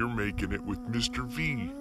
You're making it with Mr. V.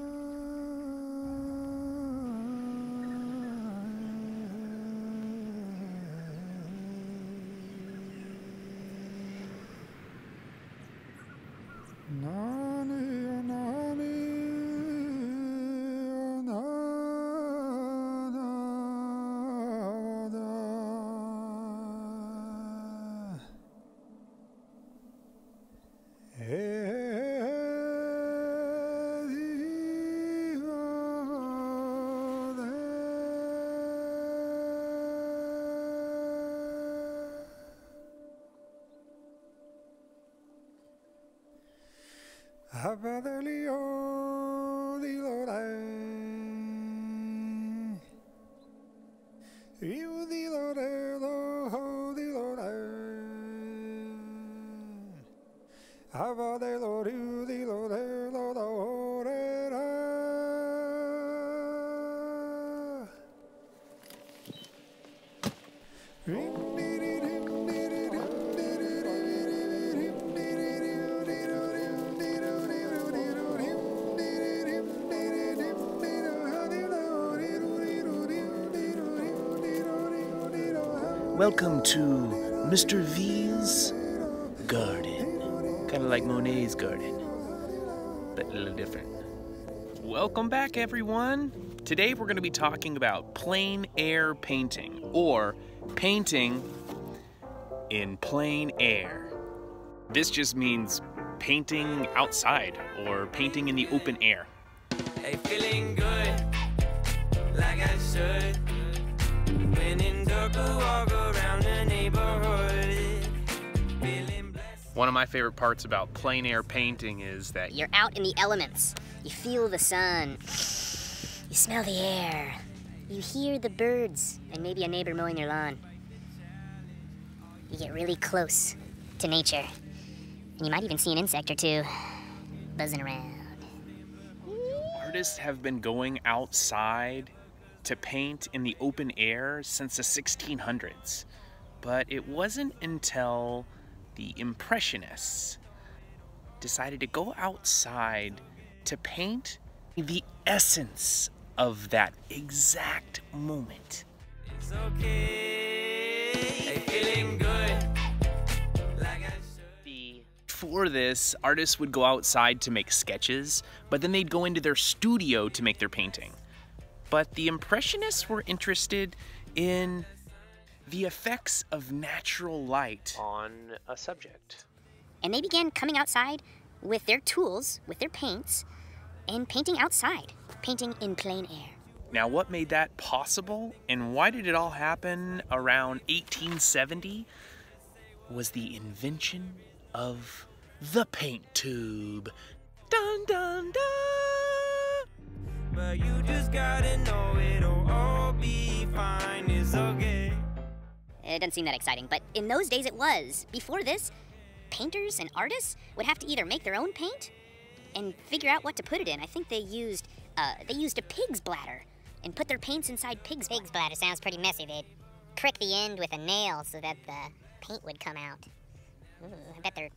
Welcome to Mr. V's garden. Kind of like Monet's garden, but a little different. Welcome back, everyone. Today we're going to be talking about plein air painting, or painting in plein air. This just means painting outside or painting in the open air. Hey, feeling good, like I should. When in dark, walk around the neighborhood. Feeling blessed. One of my favorite parts about plein air painting is that you're out in the elements. You feel the sun. You smell the air. You hear the birds and maybe a neighbor mowing their lawn. You get really close to nature. And you might even see an insect or two buzzing around. Artists have been going outside to paint in the open air since the 1600s. But it wasn't until the Impressionists decided to go outside to paint the essence of that exact moment. It's okay. Hey, feeling good, like I should. Before this, artists would go outside to make sketches, but then they'd go into their studio to make their painting. But the Impressionists were interested in the effects of natural light on a subject. And they began coming outside with their tools, with their paints, and painting outside, painting in plein air. Now, what made that possible, and why did it all happen around 1870, was the invention of the paint tube. Dun, dun, dun! But you just gotta know it'll all be fine, it's okay. It doesn't seem that exciting, but in those days it was. Before this, painters and artists would have to either make their own paint and figure out what to put it in. I think they used a pig's bladder and put their paints inside pig's bladder. Pig's bladder sounds pretty messy. They'd prick the end with a nail so that the paint would come out. Ooh, I bet their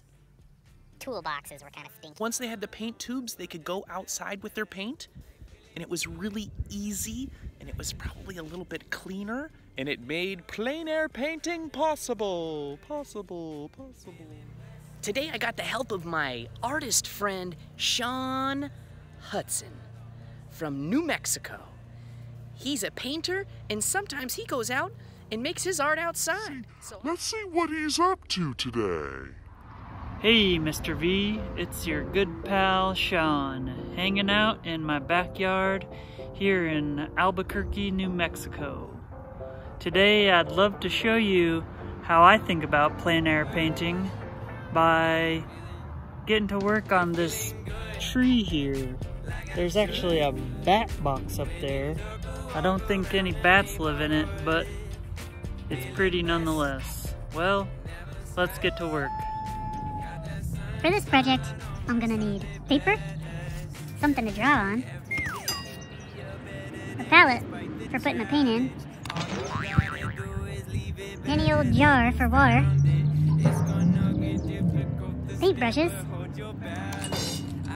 toolboxes were kind of stinky. Once they had the paint tubes, they could go outside with their paint, and it was really easy, and it was probably a little bit cleaner, and it made plein air painting possible. Today I got the help of my artist friend, Hudson, from New Mexico. He's a painter, and sometimes he goes out and makes his art outside. Let's see what he's up to today. Hey, Mr. V, it's your good pal, Sean, hanging out in my backyard here in Albuquerque, New Mexico. Today, I'd love to show you how I think about plein air painting by getting to work on this tree here. There's actually a bat box up there. I don't think any bats live in it, but it's pretty nonetheless. Well, let's get to work. For this project, I'm gonna need paper, something to draw on, a palette for putting my paint in, any old jar for water, paintbrushes,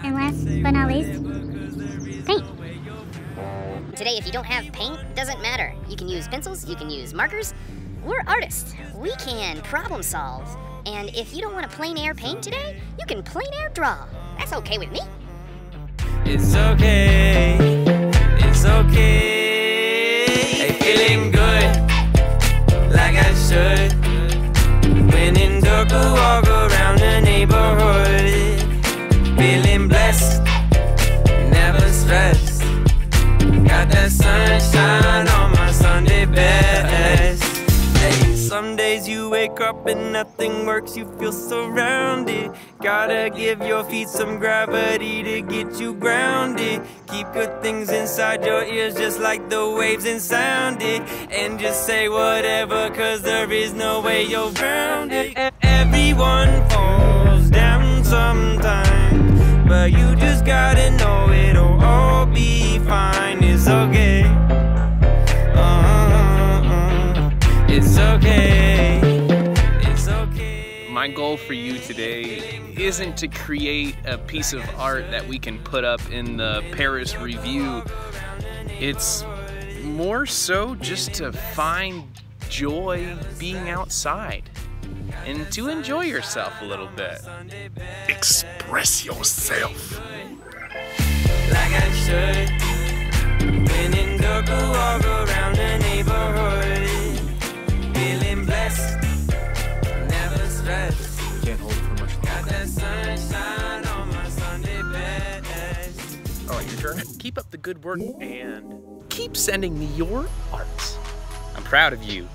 And last but not least, paint. Today, if you don't have paint, doesn't matter. You can use pencils, you can use markers. We're artists. We can problem solve. And if you don't want to plein air paint today, you can plein air draw. That's okay with me. It's okay, it's okay. Hey, feeling good, like I should. When in dark, I walk around the neighborhood. Feeling blessed, never stressed. Got that sunshine on my Sunday best. Hey, some days you wake up and nothing works, you feel surrounded. Gotta give your feet some gravity to get you grounded. Keep good things inside your ears just like the waves and sound it. And just say whatever, cause there is no way you're around it. Everyone falls down sometime, but you just gotta know it'll all be fine. It's okay. It's okay. It's okay. My goal for you today isn't to create a piece of art that we can put up in the Paris Review. It's more so just to find joy being outside and to enjoy yourself a little bit. Express yourself. Like I should. When in dark, I walk around the neighborhood. Feeling blessed, never stressed. Can't hold it for much Got longer. that sunshine on my Sunday best. All right, your turn. Keep up the good work and keep sending me your art. I'm proud of you.